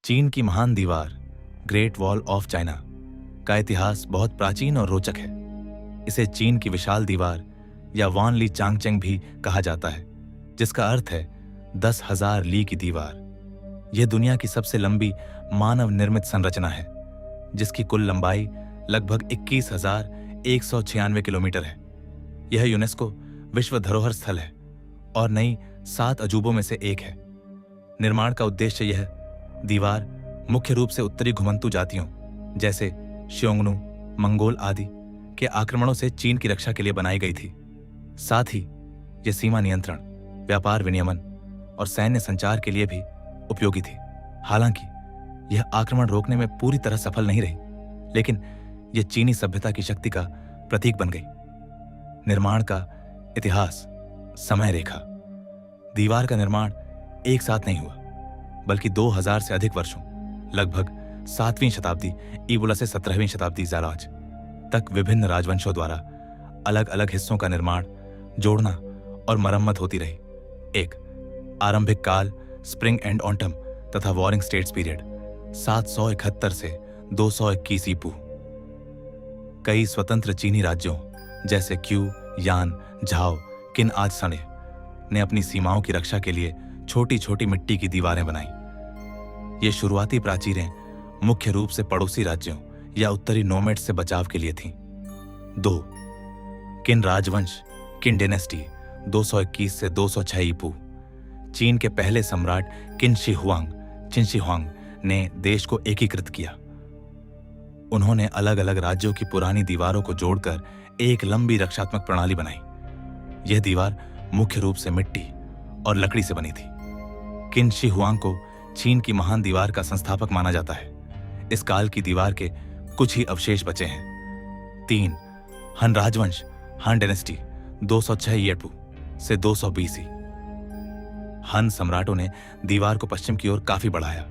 चीन की महान दीवार ग्रेट वॉल ऑफ चाइना का इतिहास बहुत प्राचीन और रोचक है। इसे चीन की विशाल दीवार या वान ली चांगचेंग भी कहा जाता है, जिसका अर्थ है 10,000 ली की दीवार। यह दुनिया की सबसे लंबी मानव निर्मित संरचना है, जिसकी कुल लंबाई लगभग 21,196 किलोमीटर है। यह यूनेस्को विश्व धरोहर स्थल है और नई 7 अजूबों में से एक है। निर्माण का उद्देश्य यह दीवार मुख्य रूप से उत्तरी घुमंतू जातियों जैसे श्योंगनू, मंगोल आदि के आक्रमणों से चीन की रक्षा के लिए बनाई गई थी। साथ ही यह सीमा नियंत्रण, व्यापार विनियमन और सैन्य संचार के लिए भी उपयोगी थी। हालांकि यह आक्रमण रोकने में पूरी तरह सफल नहीं रही, लेकिन यह चीनी सभ्यता की शक्ति का प्रतीक बन गई। निर्माण का इतिहास। समय रेखा। दीवार का निर्माण एक साथ नहीं हुआ, बल्कि 2000 से अधिक वर्षों, लगभग 7वीं शताब्दी ईबुला से 17वीं शताब्दी ज़ाराज तक विभिन्न राजवंशों द्वारा अलग अलग हिस्सों का निर्माण, जोड़ना और मरम्मत होती रही। 1. आरंभिक काल स्प्रिंग एंड ऑटम तथा वॉरिंग स्टेट्स पीरियड 771 से 221 ईपू। कई स्वतंत्र चीनी राज्यों जैसे क्यू, यान, झाओ, किन आदि सने ने अपनी सीमाओं की रक्षा के लिए छोटी छोटी मिट्टी की दीवारें बनाई। ये शुरुआती प्राचीरें मुख्य रूप से पड़ोसी राज्यों या उत्तरी नोमैड्स से बचाव के लिए थीं। 2. किन राजवंश, किन डायनेस्टी 221 से 206 ईपू। चीन के पहले सम्राट किन शी हुआंग ने देश को एकीकृत किया। उन्होंने अलग अलग राज्यों की पुरानी दीवारों को जोड़कर एक लंबी रक्षात्मक प्रणाली बनाई। यह दीवार मुख्य रूप से मिट्टी और लकड़ी से बनी थी। किन शी हुआंग को चीन की महान दीवार का संस्थापक माना जाता है। इस काल की दीवार के कुछ ही अवशेष बचे हैं। 3. हन राजवंश, हान डायनेस्टी 206 ईपू से 220 ई। हन सम्राटों ने दीवार को पश्चिम की ओर काफी बढ़ाया।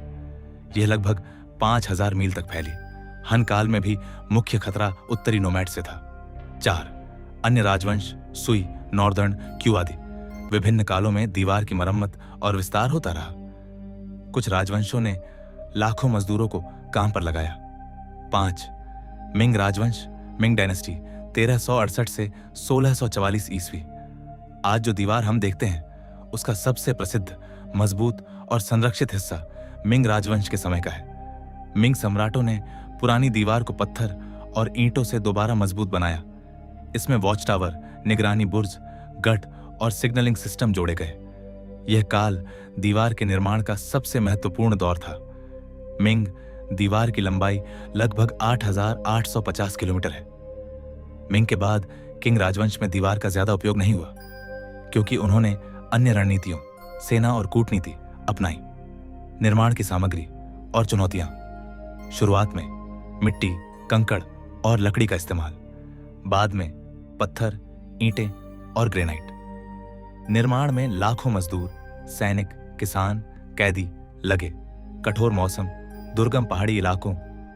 यह लगभग 5000 मील तक फैली। हन काल में भी मुख्य खतरा उत्तरी नोमैड से था। 4. अन्य राजवंश सुई, नॉर्दर्न, क्यू आदि। विभिन्न कालों में दीवार की मरम्मत और विस्तार होता रहा। कुछ राजवंशों ने लाखों मजदूरों को काम पर लगाया। 5. मिंग राजवंश, मिंग डायनेस्टी 1368 से 1644 ईस्वी। आज जो दीवार हम देखते हैं उसका सबसे प्रसिद्ध, मजबूत और संरक्षित हिस्सा मिंग राजवंश के समय का है। मिंग सम्राटों ने पुरानी दीवार को पत्थर और ईंटों से दोबारा मजबूत बनाया। इसमें वॉच टावर, निगरानी बुर्ज, गढ़ और सिग्नलिंग सिस्टम जोड़े गए। यह काल दीवार के निर्माण का सबसे महत्वपूर्ण दौर था। मिंग दीवार की लंबाई लगभग 8850 किलोमीटर है। मिंग के बाद किंग राजवंश में दीवार का ज्यादा उपयोग नहीं हुआ, क्योंकि उन्होंने अन्य रणनीतियों, सेना और कूटनीति अपनाई। निर्माण की सामग्री और चुनौतियां। शुरुआत में मिट्टी, कंकड़ और लकड़ी का इस्तेमाल, बाद में पत्थर, ईंटें और ग्रेनाइट। निर्माण में लाखों मजदूर, सैनिक, किसान, कैदी लगे। कठोर मौसम, दुर्गम पहाड़ी इलाकों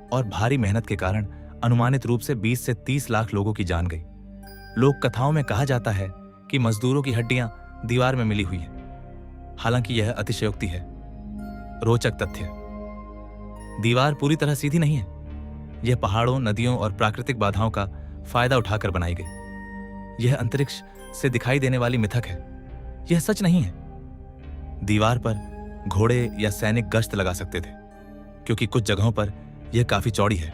और भारी मेहनत के कारण अनुमानित रूप से 20 से 30 लाख लोगों की जान गई। लोक कथाओं में कहा जाता है कि मजदूरों की हड्डियां दीवार में मिली हुई हैं। हालांकि यह अतिशयोक्ति है। रोचक तथ्य। दीवार पूरी तरह सीधी नहीं है। यह पहाड़ों, नदियों और प्राकृतिक बाधाओं का फायदा उठाकर बनाई गई। यह अंतरिक्ष से दिखाई देने वाली मिथक है। यह सच नहीं है। दीवार पर घोड़े या सैनिक गश्त लगा सकते थे, क्योंकि कुछ जगहों पर यह काफी चौड़ी है।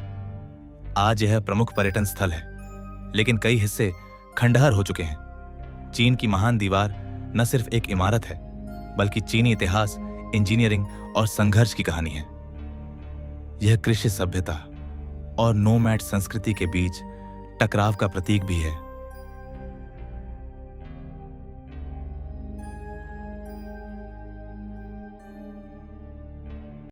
आज यह प्रमुख पर्यटन स्थल है, लेकिन कई हिस्से खंडहर हो चुके हैं। चीन की महान दीवार न सिर्फ एक इमारत है, बल्कि चीनी इतिहास, इंजीनियरिंग और संघर्ष की कहानी है। यह कृषि सभ्यता और नोमैड संस्कृति के बीच टकराव का प्रतीक भी है।